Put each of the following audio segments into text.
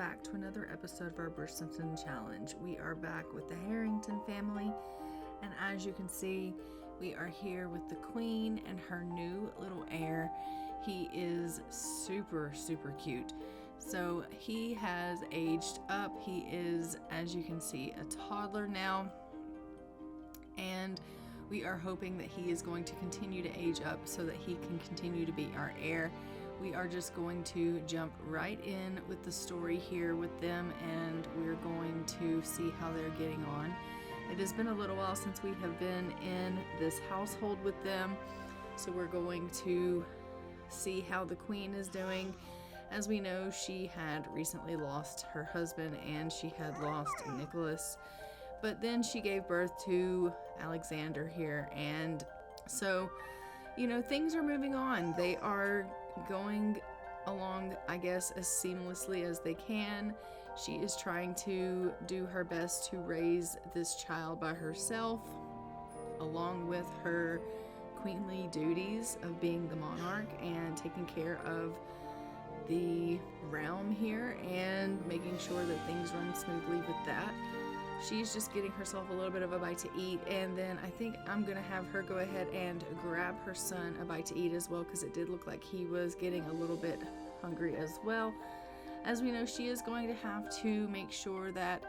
back to another episode of our Bridgesimton challenge. We are back with the Harrington family, and as you can see, we are here with the queen and her new little heir. He is super cute. So he has aged up. He is, as you can see, a toddler now, and we are hoping that he is going to continue to age up so that he can continue to be our heir. We are just going to jump right in with the story here with them, and we're going to see how they're getting on. It has been a little while since we have been in this household with them, so we're going to see how the queen is doing. As we know, she had recently lost her husband and she had lost Nicholas, but then she gave birth to Alexander here, and so, you know, things are moving on. They are going along, I guess, as seamlessly as they can. She is trying to do her best to raise this child by herself, along with her queenly duties of being the monarch and taking care of the realm here and making sure that things run smoothly with that. She's just getting herself a little bit of a bite to eat, and then I think I'm gonna have her go ahead and grab her son a bite to eat as well, because it did look like he was getting a little bit hungry as well. As we know, she is going to have to make sure that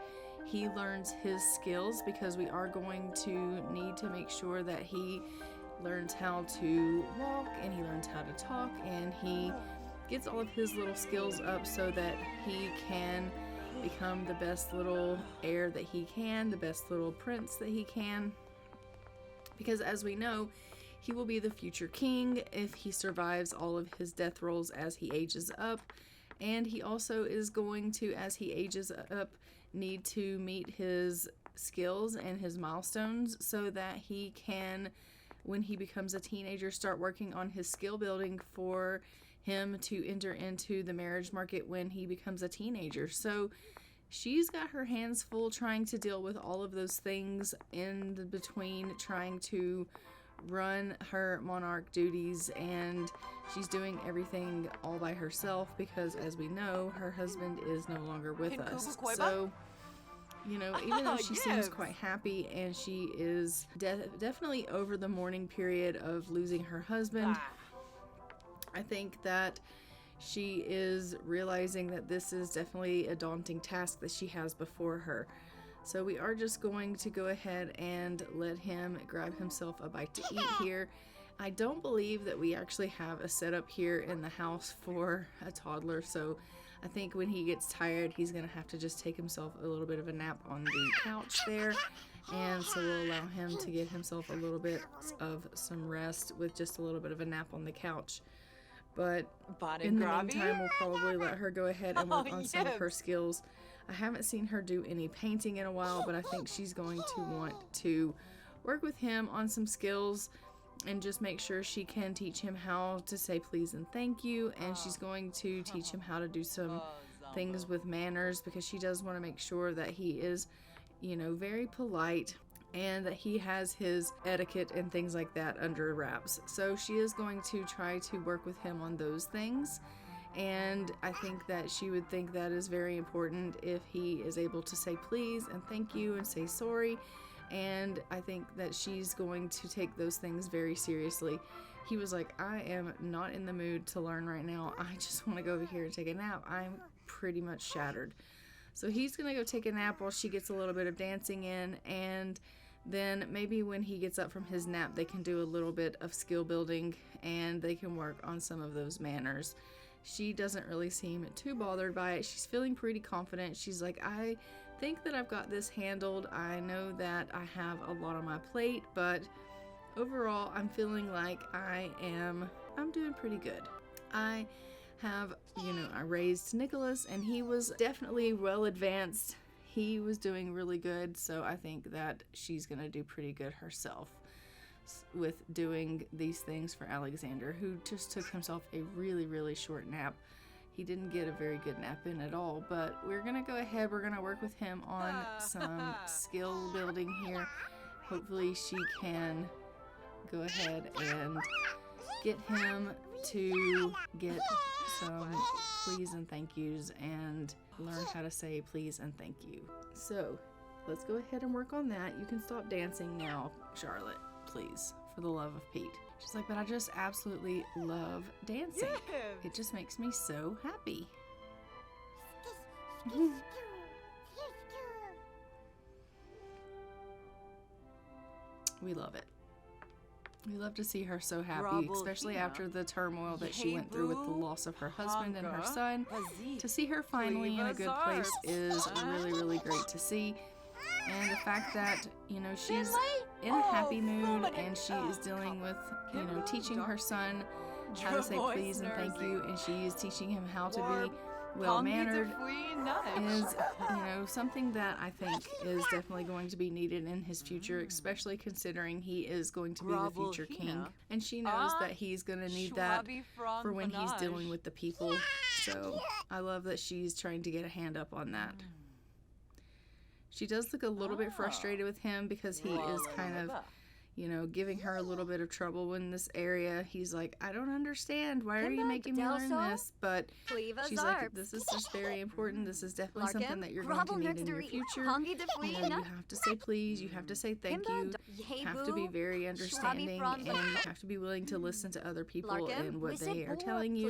he learns his skills, because we are going to need to make sure that he learns how to walk and he learns how to talk and he gets all of his little skills up so that he can become the best little heir that he can, the best little prince that he can, because as we know, he will be the future king if he survives all of his death rolls as he ages up. And he also is going to, as he ages up, need to meet his skills and his milestones so that he can, when he becomes a teenager, start working on his skill building for him to enter into the marriage market when he becomes a teenager. So she's got her hands full trying to deal with all of those things in between, trying to run her monarch duties, and she's doing everything all by herself because, as we know, her husband is no longer with us. So, you know, even though she seems quite happy and she is definitely over the mourning period of losing her husband, I think that she is realizing that this is definitely a daunting task that she has before her. So we are just going to go ahead and let him grab himself a bite to eat here. I don't believe that we actually have a setup here in the house for a toddler, so I think when he gets tired, he's going to have to just take himself a little bit of a nap on the couch there. And so we'll allow him to get himself a little bit of some rest with just a little bit of a nap on the couch. But in the meantime, we'll probably let her go ahead and work on some of her skills. I haven't seen her do any painting in a while, but I think she's going to want to work with him on some skills and just make sure she can teach him how to say please and thank you. And she's going to teach him how to do some things with manners, because she does want to make sure that he is, you know, very polite and that he has his etiquette and things like that under wraps. So she is going to try to work with him on those things, and I think that she would think that is very important if he is able to say please and thank you and say sorry, and I think that she's going to take those things very seriously. He was like, I am not in the mood to learn right now. I just want to go over here and take a nap. I'm pretty much shattered. So he's going to go take a nap while she gets a little bit of dancing in, and then maybe when he gets up from his nap, they can do a little bit of skill building and they can work on some of those manners. She doesn't really seem too bothered by it. She's feeling pretty confident. She's like, I think that I've got this handled. I know that I have a lot on my plate, but overall, I'm feeling like I'm doing pretty good. I have, you know, I raised Nicholas and he was definitely well advanced. He was doing really good, so I think that she's gonna do pretty good herself with doing these things for Alexander, who just took himself a really short nap. He didn't get a very good nap in at all, but we're gonna go ahead, we're gonna work with him on some skill building here. Hopefully she can go ahead and get him to get some please and thank yous and learn how to say please and thank you. So let's go ahead and work on that. You can stop dancing now, Charlotte, please, for the love of Pete. She's like, but I just absolutely love dancing. It just makes me so happy. We love it. We love to see her so happy, especially after the turmoil that she went through with the loss of her husband and her son. To see her finally in a good place is really, really great to see. And the fact that, you know, she's in a happy mood and she is dealing with, you know, teaching her son how to say please and thank you, and she is teaching him how to be well-mannered is, you know, something that I think is definitely going to be needed in his future, especially considering he is going to be the future king. And she knows that he's going to need that for when he's dealing with the people. So I love that she's trying to get a hand up on that. She does look a little bit frustrated with him because he is kind of, you know, giving her a little bit of trouble in this area. He's like, I don't understand. Why are you making me learn this? But she's like, this is just very important. This is definitely something that you're going to need in your future. You know, you have to say please. You have to say thank you. You have to be very understanding, and you have to be willing to listen to other people and what they are telling you.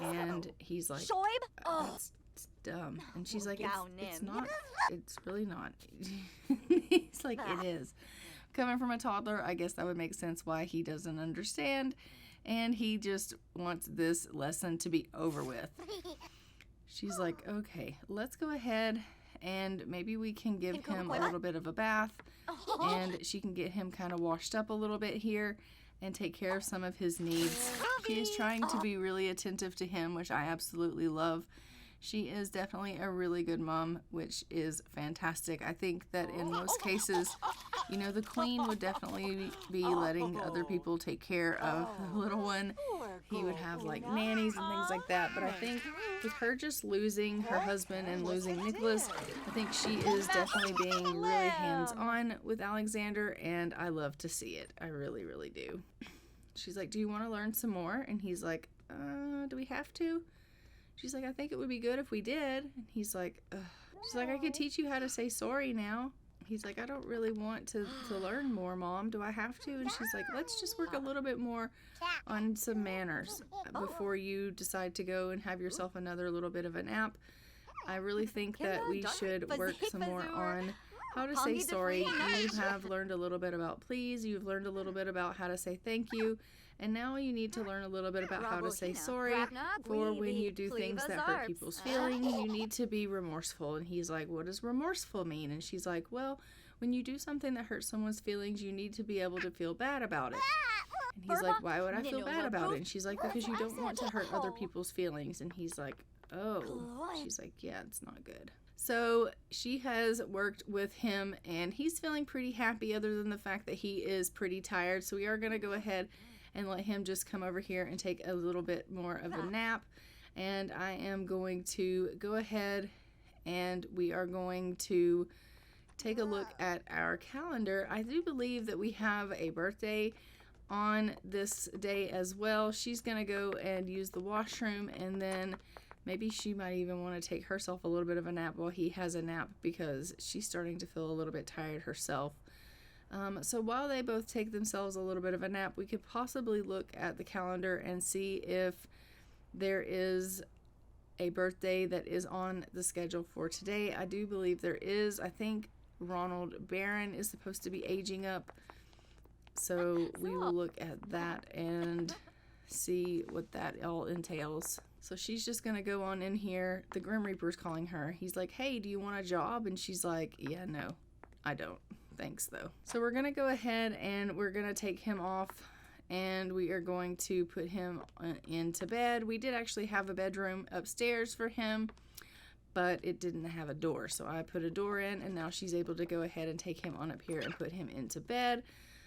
And he's like, that's dumb. And she's like, it's not. It's really not. He's like, it is. Coming from a toddler, I guess that would make sense why he doesn't understand, and he just wants this lesson to be over with. She's like, okay, let's go ahead and maybe we can give him a little bit of a bath, and she can get him kind of washed up a little bit here and take care of some of his needs. She is trying to be really attentive to him, which I absolutely love. She is definitely a really good mom, which is fantastic. I think that in most cases, you know, the queen would definitely be letting other people take care of the little one. He would have like nannies and things like that. But I think with her just losing her husband and losing Nicholas, I think she is definitely being really hands-on with Alexander, and I love to see it. I really, really do. She's like, do you want to learn some more? And he's like, do we have to? She's like, I think it would be good if we did. And he's like, ugh. She's like, I could teach you how to say sorry now. He's like, I don't really want to learn more, Mom. Do I have to? And she's like, let's just work a little bit more on some manners before you decide to go and have yourself another little bit of a nap. I really think that we should work some more on how to say sorry. You have learned a little bit about please. You've learned a little bit about how to say thank you. And now you need to learn a little bit about how to say sorry for when you do things that hurt people's feelings. You need to be remorseful. And he's like, what does remorseful mean? And she's like, well, when you do something that hurts someone's feelings, you need to be able to feel bad about it. And he's like, why would I feel bad about it? And she's like, because you don't want to hurt other people's feelings. And he's like, oh. She's like, yeah, it's not good. So she has worked with him, and he's feeling pretty happy other than the fact that he is pretty tired. So we are going to go ahead and let him just come over here and take a little bit more of a nap. And I am going to go ahead and we are going to take a look at our calendar. I do believe that we have a birthday on this day as well. She's going to go and use the washroom, and then maybe she might even want to take herself a little bit of a nap while he has a nap, because she's starting to feel a little bit tired herself. So while they both take themselves a little bit of a nap, we could possibly look at the calendar and see if there is a birthday that is on the schedule for today. I do believe there is. I think Ronald Barron is supposed to be aging up. So we will look at that and see what that all entails. So she's just going to go on in here. The Grim Reaper's calling her. He's like, hey, do you want a job? And she's like, yeah, no, I don't. Thanks, though. So we're going to go ahead and we're going to take him off, and we are going to put him into bed. We did actually have a bedroom upstairs for him, but it didn't have a door. So I put a door in, and now she's able to go ahead and take him on up here and put him into bed.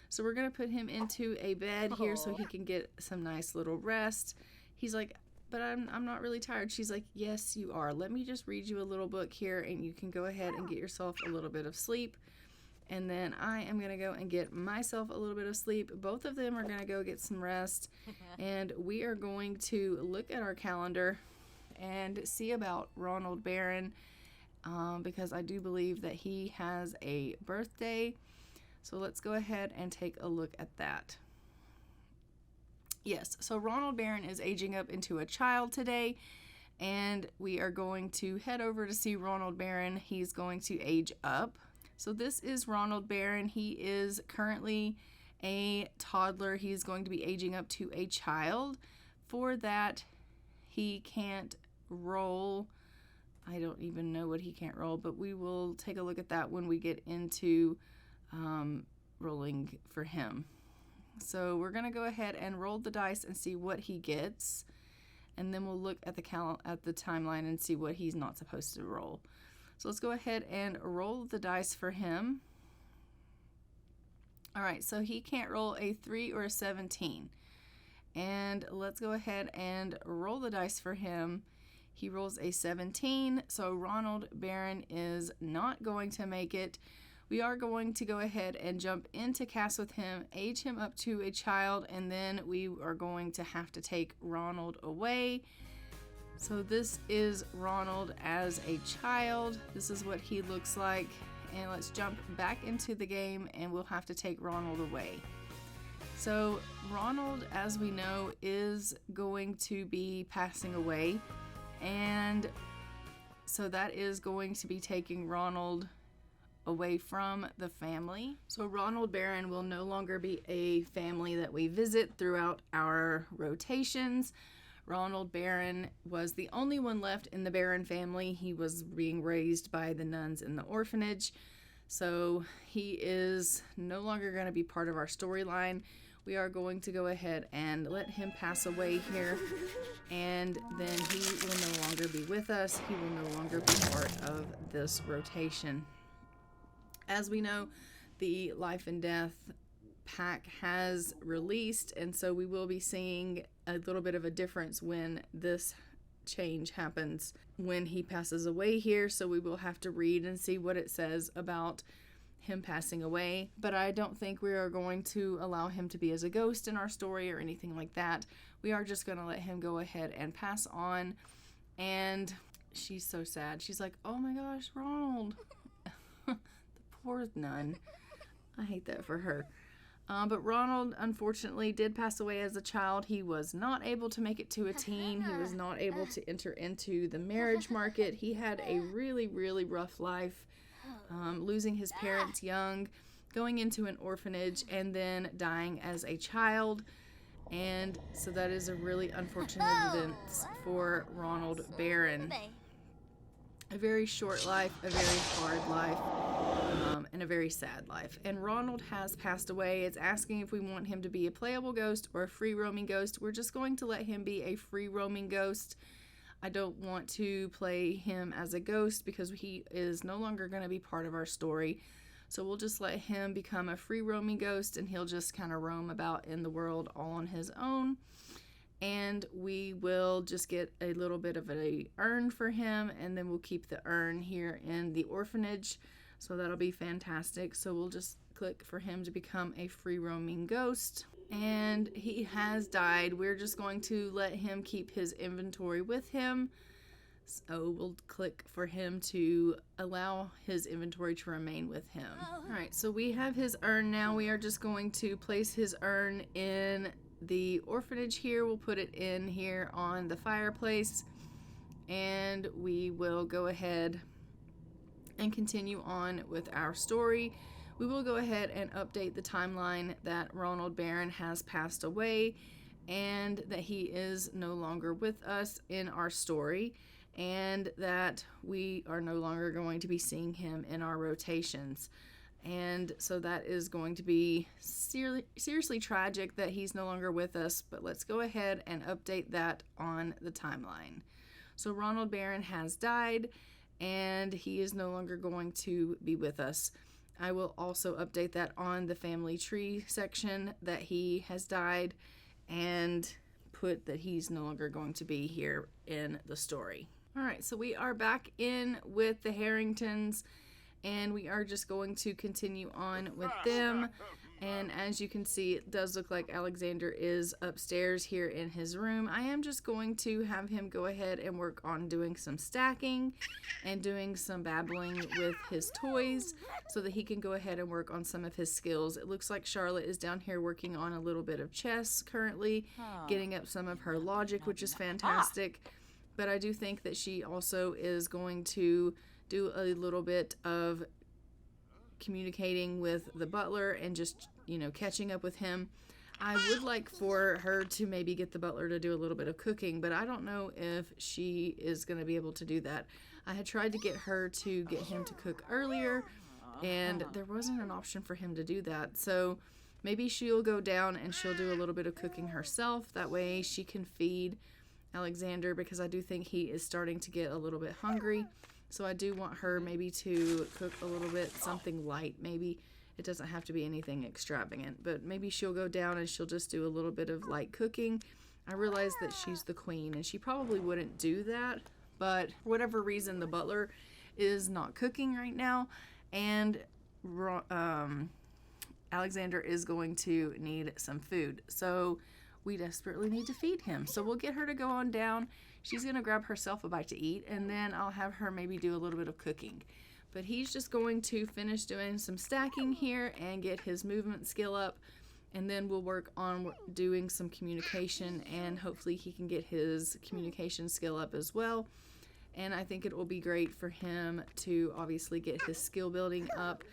So we're going to put him into a bed here so he can get some nice little rest. He's like, but I'm not really tired. She's like, yes, you are. Let me just read you a little book here, and you can go ahead and get yourself a little bit of sleep. And then I am going to go and get myself a little bit of sleep. Both of them are going to go get some rest. And we are going to look at our calendar and see about Ronald Barron, because I do believe that he has a birthday. So let's go ahead and take a look at that. Yes, so Ronald Barron is aging up into a child today, and we are going to head over to see Ronald Barron. He's going to age up. So this is Ronald Barron. He is currently a toddler. He's going to be aging up to a child. For that, he can't roll. I don't even know what he can't roll, but we will take a look at that when we get into rolling for him. So we're going to go ahead and roll the dice and see what he gets, and then we'll look at the timeline and see what he's not supposed to roll. So let's go ahead and roll the dice for him. All right, so he can't roll a 3 or a 17. And let's go ahead and roll the dice for him. He rolls a 17, so Ronald Barron is not going to make it. We are going to go ahead and jump into cast with him, age him up to a child, and then we are going to have to take Ronald away. So this is Ronald as a child. This is what he looks like. And let's jump back into the game, and we'll have to take Ronald away. So Ronald, as we know, is going to be passing away. And so that is going to be taking Ronald away from the family. So Ronald Barron will no longer be a family that we visit throughout our rotations. Ronald Barron was the only one left in the Barron family. He was being raised by the nuns in the orphanage. So he is no longer going to be part of our storyline. We are going to go ahead and let him pass away here, and then he will no longer be with us. He will no longer be part of this rotation. As we know, the Life and Death pack has released, and so we will be seeing a little bit of a difference when this change happens when he passes away here. So we will have to read and see what it says about him passing away, but I don't think we are going to allow him to be as a ghost in our story or anything like that. We are just going to let him go ahead and pass on. And she's so sad. She's like, oh my gosh, Ronald. The poor nun. I hate that for her. But Ronald, unfortunately, did pass away as a child. He was not able to make it to a teen. He was not able to enter into the marriage market. He had a really, really rough life, losing his parents young, going into an orphanage, and then dying as a child. And so that is a really unfortunate event for Ronald Barron. A very short life, a very hard life, and a very sad life. And Ronald has passed away. It's asking if we want him to be a playable ghost or a free roaming ghost. We're just going to let him be a free roaming ghost. I don't want to play him as a ghost because he is no longer going to be part of our story. So we'll just let him become a free roaming ghost, and he'll just kind of roam about in the world all on his own. And we will just get a little bit of a urn for him, and then we'll keep the urn here in the orphanage. So that'll be fantastic. So we'll just click for him to become a free roaming ghost. And he has died. We're just going to let him keep his inventory with him. So we'll click for him to allow his inventory to remain with him. All right, so we have his urn now. We are just going to place his urn in the orphanage here. We'll put it in here on the fireplace, and we will go ahead and continue on with our story. We will go ahead and update the timeline that Ronald Barron has passed away and that he is no longer with us in our story, and that we are no longer going to be seeing him in our rotations. And so that is going to be seriously tragic that he's no longer with us, but let's go ahead and update that on the timeline. So Ronald Barron has died, and he is no longer going to be with us. I will also update that on the family tree section that he has died, and put that he's no longer going to be here in the story. All right, so we are back in with the Harringtons, and we are just going to continue on with them. And as you can see, it does look like Alexander is upstairs here in his room. I am just going to have him go ahead and work on doing some stacking and doing some babbling with his toys so that he can go ahead and work on some of his skills. It looks like Charlotte is down here working on a little bit of chess currently, getting up some of her logic, which is fantastic. But I do think that she also is going to do a little bit of communicating with the butler and just, you know, catching up with him. I would like for her to maybe get the butler to do a little bit of cooking, but I don't know if she is going to be able to do that. I had tried to get her to get him to cook earlier, and there wasn't an option for him to do that. So maybe she'll go down and she'll do a little bit of cooking herself. That way she can feed Alexander, because I do think he is starting to get a little bit hungry. So I do want her maybe to cook a little bit, something light. Maybe it doesn't have to be anything extravagant, but maybe she'll go down and she'll just do a little bit of light cooking. I realize that she's the queen and she probably wouldn't do that, but for whatever reason, the butler is not cooking right now, and Alexander is going to need some food. So we desperately need to feed him. So we'll get her to go on down. She's going to grab herself a bite to eat, and then I'll have her maybe do a little bit of cooking. But he's just going to finish doing some stacking here and get his movement skill up, and then we'll work on doing some communication, and hopefully he can get his communication skill up as well. And I think it will be great for him to obviously get his skill building up.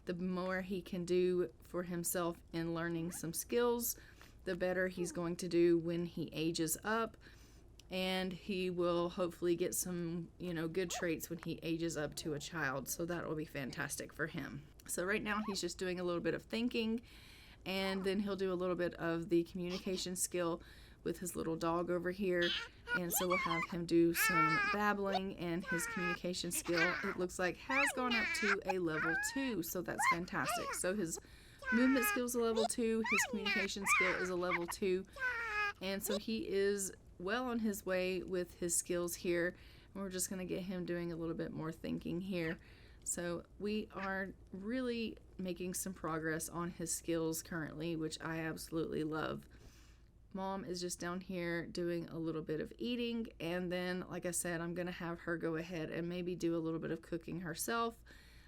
The more he can do for himself in learning some skills, the better he's going to do when he ages up. And he will hopefully get some, you know, good traits when he ages up to a child. So that will be fantastic for him. So right now he's just doing a little bit of thinking, and then he'll do a little bit of the communication skill with his little dog over here. And so we'll have him do some babbling, and his communication skill, it looks like, has gone up to a level 2. So that's fantastic. So his movement skill is a level 2, his communication skill is a level 2. And so he is well on his way with his skills here, and we're just going to get him doing a little bit more thinking here. So we are really making some progress on his skills currently, which I absolutely love. Mom is just down here doing a little bit of eating, and then, like I said, I'm going to have her go ahead and maybe do a little bit of cooking herself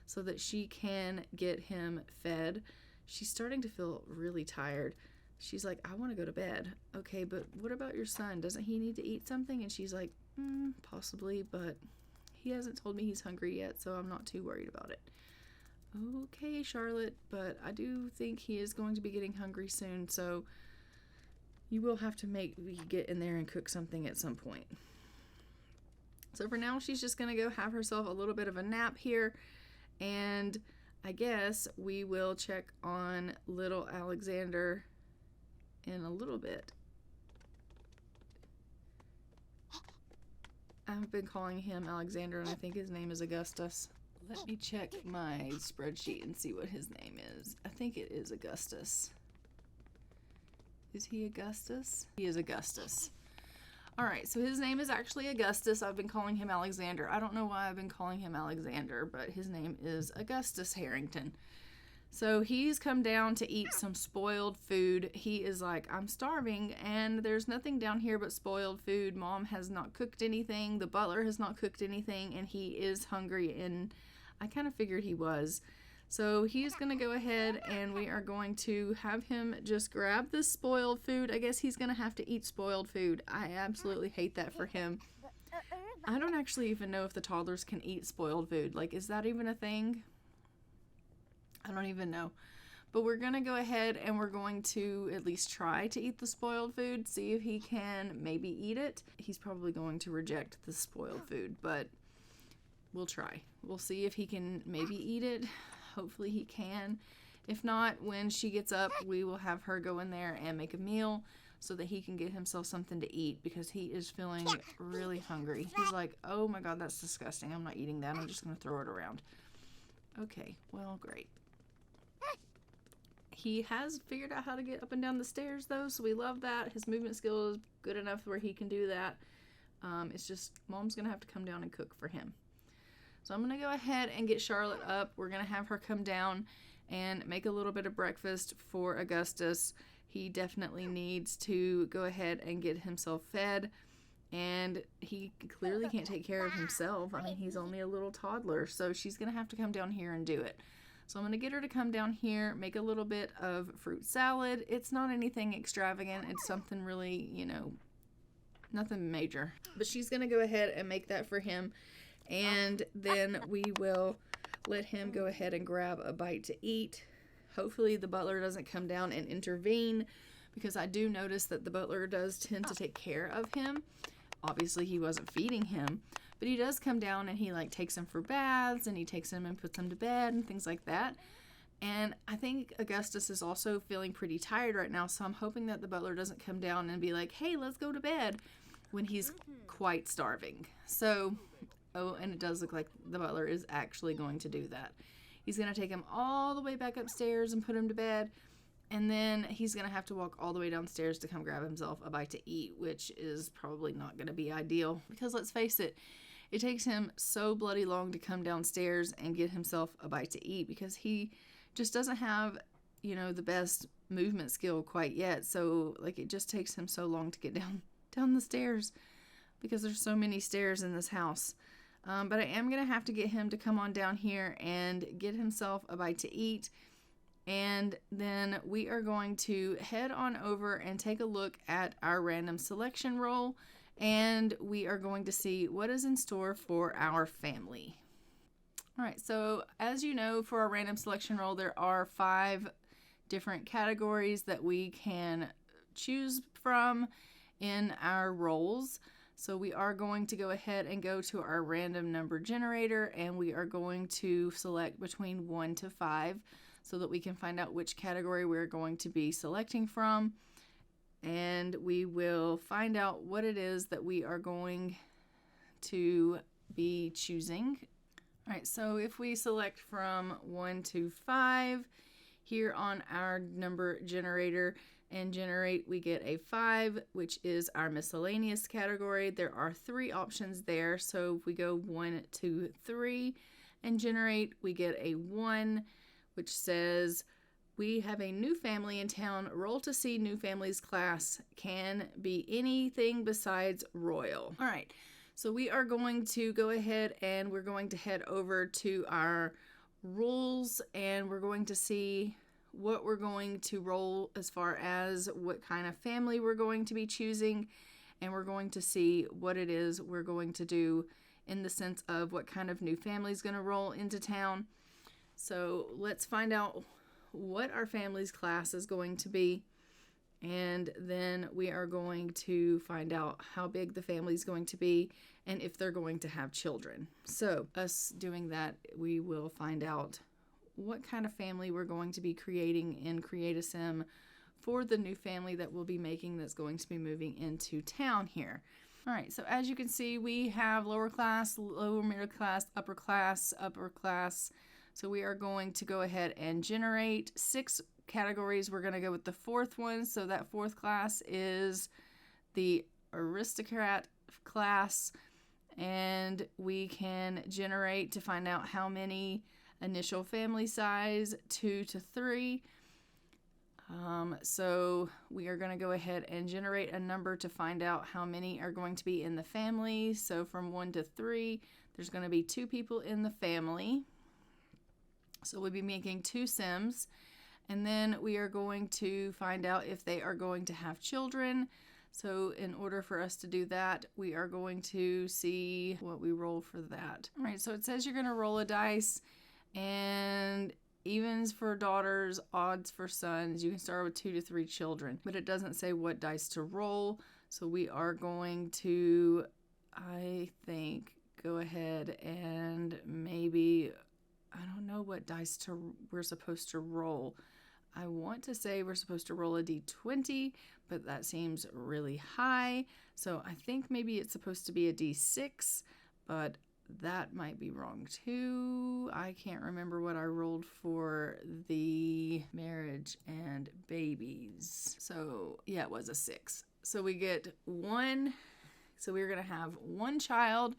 so that she can get him fed. She's starting to feel really tired. She's like, I want to go to bed. Okay, but what about your son? Doesn't he need to eat something? And she's like, possibly, but he hasn't told me he's hungry yet, so I'm not too worried about it. Okay, Charlotte, but I do think he is going to be getting hungry soon, so you will have to get in there and cook something at some point. So for now, she's just going to go have herself a little bit of a nap here, and I guess we will check on little Alexander in a little bit. I've been calling him Alexander, and I think his name is Augustus. Let me check my spreadsheet and see what his name is. I think it is Augustus. Is he Augustus? He is Augustus. Alright, so his name is actually Augustus. I've been calling him Alexander. I don't know why I've been calling him Alexander, but his name is Augustus Harrington. So he's come down to eat some spoiled food. He is like, I'm starving, and there's nothing down here but spoiled food. Mom has not cooked anything. The butler has not cooked anything, and he is hungry, and I kind of figured he was. So he's going to go ahead, and we are going to have him just grab this spoiled food. I guess he's going to have to eat spoiled food. I absolutely hate that for him. I don't actually even know if the toddlers can eat spoiled food. Like, is that even a thing? I don't even know. But we're going to go ahead and we're going to at least try to eat the spoiled food, see if he can maybe eat it. He's probably going to reject the spoiled food, but we'll try. We'll see if he can maybe eat it. Hopefully he can. If not, when she gets up, we will have her go in there and make a meal so that he can get himself something to eat, because he is feeling really hungry. He's like, oh my God, that's disgusting. I'm not eating that. I'm just going to throw it around. Okay, well, great. He has figured out how to get up and down the stairs, though, so we love that. His movement skill is good enough where he can do that. It's just Mom's going to have to come down and cook for him. So I'm going to go ahead and get Charlotte up. We're going to have her come down and make a little bit of breakfast for Augustus. He definitely needs to go ahead and get himself fed, and he clearly can't take care of himself. I mean, he's only a little toddler, so she's going to have to come down here and do it. So I'm going to get her to come down here, make a little bit of fruit salad. It's not anything extravagant. It's something really, you know, nothing major. But she's going to go ahead and make that for him, and then we will let him go ahead and grab a bite to eat. Hopefully the butler doesn't come down and intervene, because I do notice that the butler does tend to take care of him. Obviously he wasn't feeding him, but he does come down and he like takes him for baths, and he takes him and puts him to bed and things like that. And I think Augustus is also feeling pretty tired right now, so I'm hoping that the butler doesn't come down and be like, hey, let's go to bed, when he's quite starving. So, oh, and it does look like the butler is actually going to do that. He's going to take him all the way back upstairs and put him to bed, and then he's going to have to walk all the way downstairs to come grab himself a bite to eat, which is probably not going to be ideal, because let's face it, it takes him so bloody long to come downstairs and get himself a bite to eat, because he just doesn't have, you know, the best movement skill quite yet. So like, it just takes him so long to get down the stairs, because there's so many stairs in this house. But I am going to have to get him to come on down here and get himself a bite to eat. And then we are going to head on over and take a look at our random selection roll. And we are going to see what is in store for our family. All right, so as you know, for our random selection roll, there are 5 different categories that we can choose from in our rolls. So we are going to go ahead and go to our random number generator, and we are going to select between 1 to 5 so that we can find out which category we're going to be selecting from. And we will find out what it is that we are going to be choosing. All right, so if we select from 1 to 5 here on our number generator, and generate, we get a 5, which is our miscellaneous category. There are 3 options there. So if we go 1, 2, 3 and generate, we get a 1, which says we have a new family in town. Roll to see new family's class. Can be anything besides royal. All right, so we are going to go ahead and we're going to head over to our rules, and we're going to see what we're going to roll as far as what kind of family we're going to be choosing, and we're going to see what it is we're going to do in the sense of what kind of new family is going to roll into town. So let's find out what our family's class is going to be, and then we are going to find out how big the family is going to be and if they're going to have children. So us doing that, we will find out what kind of family we're going to be creating in Create-A-Sim for the new family that we'll be making that's going to be moving into town here. All right, so as you can see, we have lower class, lower middle class, upper class, upper class. So we are going to go ahead and generate 6 categories. We're going to go with the 4th one. So that 4th class is the aristocrat class, and we can generate to find out how many. Initial family size 2 to 3. So we are going to go ahead and generate a number to find out how many are going to be in the family. So from 1 to 3, there's going to be 2 people in the family. So we'll be making 2 Sims, and then we are going to find out if they are going to have children. So in order for us to do that, we are going to see what we roll for that. All right, so it says you're going to roll a dice, and evens for daughters, odds for sons. You can start with 2 to 3 children, but it doesn't say what dice to roll. So we are going to, I think, go ahead and maybe, I don't know what dice we're supposed to roll. I want to say we're supposed to roll a d20, but that seems really high. So I think maybe it's supposed to be a d6, but that might be wrong too. I can't remember what I rolled for the marriage and babies. So yeah, it was a 6. So we get 1. So we're going to have 1 child,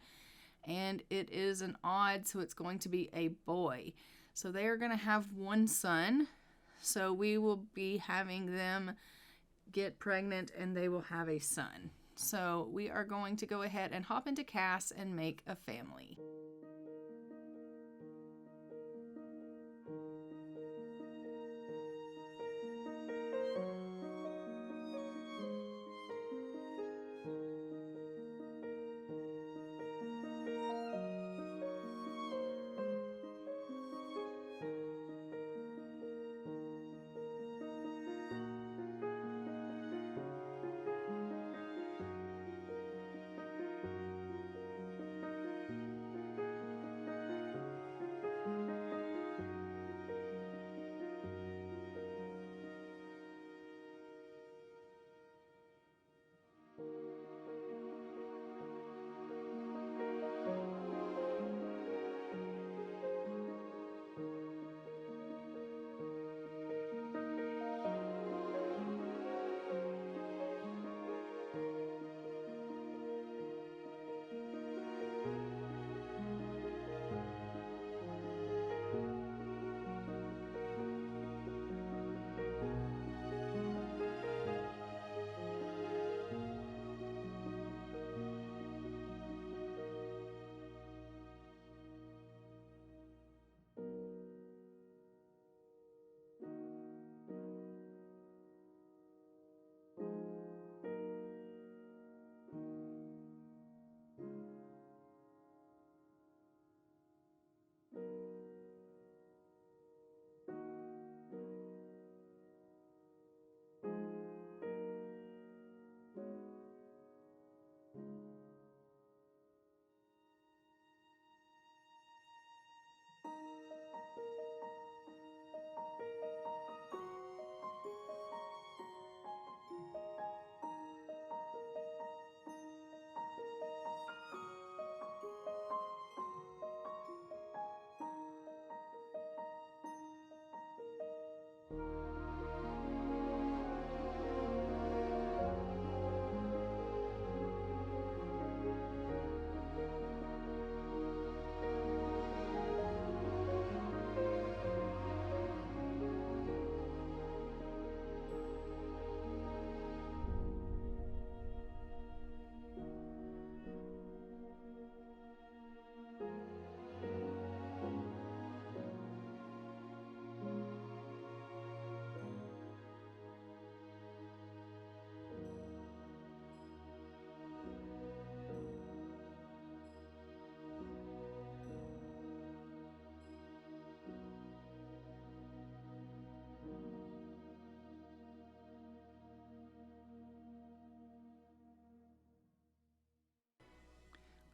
and it is an odd, so it's going to be a boy. So they are going to have one son. So we will be having them get pregnant and they will have a son. So we are going to go ahead and hop into Cass and make a family.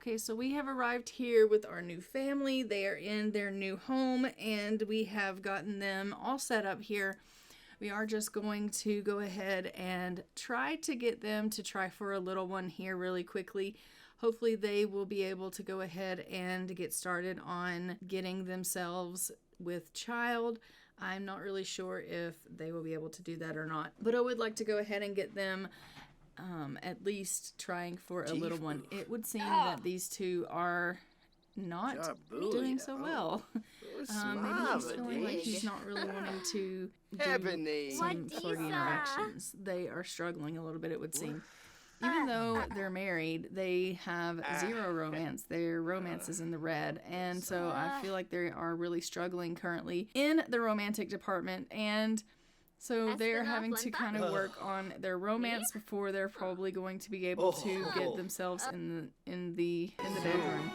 Okay, so we have arrived here with our new family. They are in their new home and we have gotten them all set up here. We are just going to go ahead and try to get them to try for a little one here really quickly. Hopefully they will be able to go ahead and get started on getting themselves with child. I'm not really sure if they will be able to do that or not, but I would like to go ahead and get them at least trying for a little one. It would seem that these two are not doing so well. Maybe he's feeling like he's not really wanting to do some flirty interactions. They are struggling a little bit, it would seem. Even though they're married, they have zero romance. Their romance is in the red. And so I feel like they are really struggling currently in the romantic department. And so they're having to kind of work on their romance before they're probably going to be able to get themselves in the bedroom.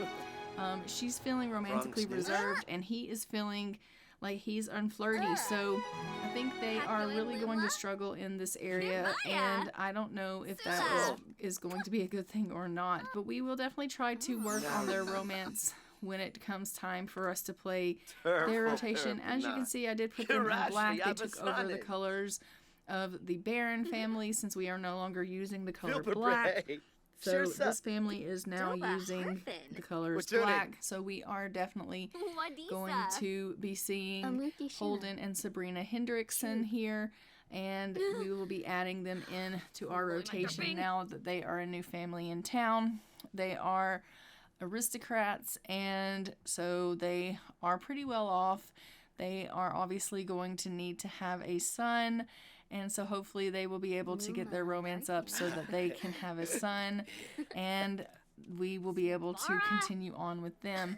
She's feeling romantically reserved, and he is feeling like he's unflirty. So I think they are really going to struggle in this area, and I don't know if that is going to be a good thing or not. But we will definitely try to work on their romance when it comes time for us to play their rotation. As you can see, I did put them in black. They took over the colors of the Baron family since we are no longer using the color black. So this family is now using the colors black. So we are definitely going to be seeing Holden and Sabrina Hendrickson here. And we will be adding them in to our rotation now that they are a new family in town. They are aristocrats, and so they are pretty well off. They are obviously going to need to have a son, and so hopefully they will be able to get their romance up so that they can have a son, and we will be able to continue on with them.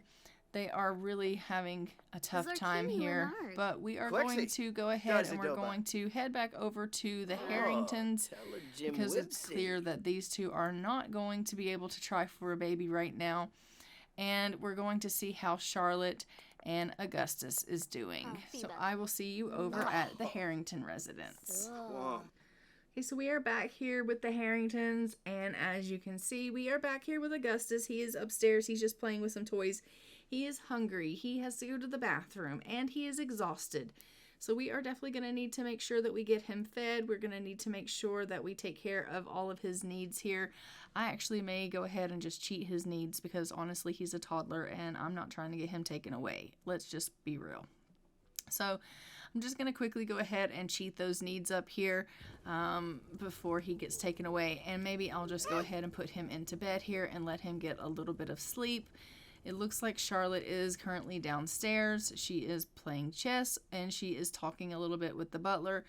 They are really having a tough time here, but we are going to go ahead and we're going to head back over to the Harringtons because it's clear that these two are not going to be able to try for a baby right now. And we're going to see how Charlotte and Augustus is doing. So I will see you over at the Harrington residence. Okay, so we are back here with the Harringtons, and as you can see, we are back here with Augustus. He is upstairs. He's just playing with some toys. He is hungry. He has to go to the bathroom, and he is exhausted. So we are definitely going to need to make sure that we get him fed. We're going to need to make sure that we take care of all of his needs here. I actually may go ahead and just cheat his needs because honestly, he's a toddler, and I'm not trying to get him taken away. Let's just be real. So I'm just going to quickly go ahead and cheat those needs up here before he gets taken away. And maybe I'll just go ahead and put him into bed here and let him get a little bit of sleep. It looks like Charlotte is currently downstairs. She is playing chess and she is talking a little bit with the butler.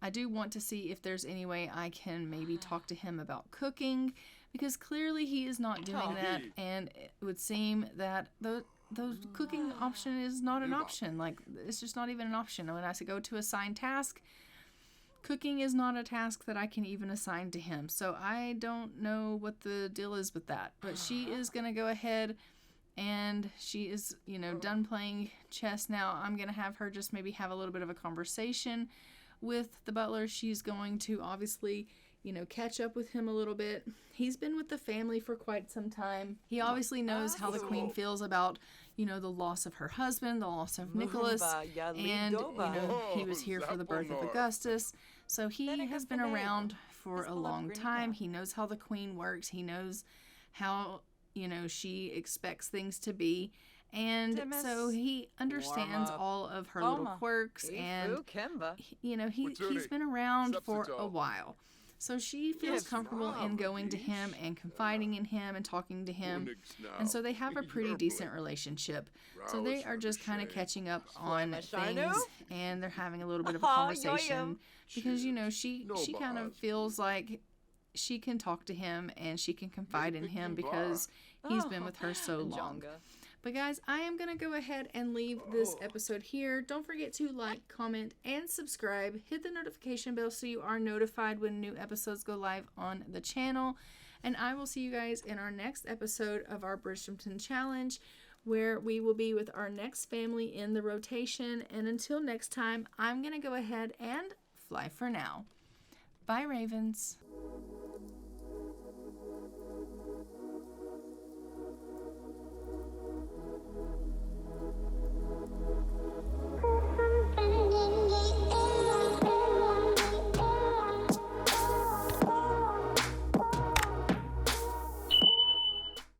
I do want to see if there's any way I can maybe talk to him about cooking because clearly he is not doing that, and it would seem that the cooking option is not an option. Like, it's just not even an option. When I go to assign task, cooking is not a task that I can even assign to him. So I don't know what the deal is with that. But she is going to go ahead and she is, done playing chess now. I'm going to have her just maybe have a little bit of a conversation with the butler. She's going to obviously, catch up with him a little bit. He's been with the family for quite some time. He obviously knows how the queen feels about, the loss of her husband, the loss of Nicholas, and, he was here for the birth of Augustus. So he has been around for a long time. He knows how the queen works. He knows how, she expects things to be. And so he understands all of her little quirks, and, he's been around for a while. So she feels comfortable in going to him and confiding in him and talking to him. And so they have a pretty decent relationship. So they are just kind of catching up on things, and they're having a little bit of a conversation because, she kind of feels like she can talk to him and she can confide in him because he's been with her so long. But guys, I am going to go ahead and leave this episode here. Don't forget to like, comment, and subscribe. Hit the notification bell so you are notified when new episodes go live on the channel. And I will see you guys in our next episode of our Bridgesimton challenge, where we will be with our next family in the rotation. And until next time, I'm going to go ahead and fly for now. Bye, Ravens.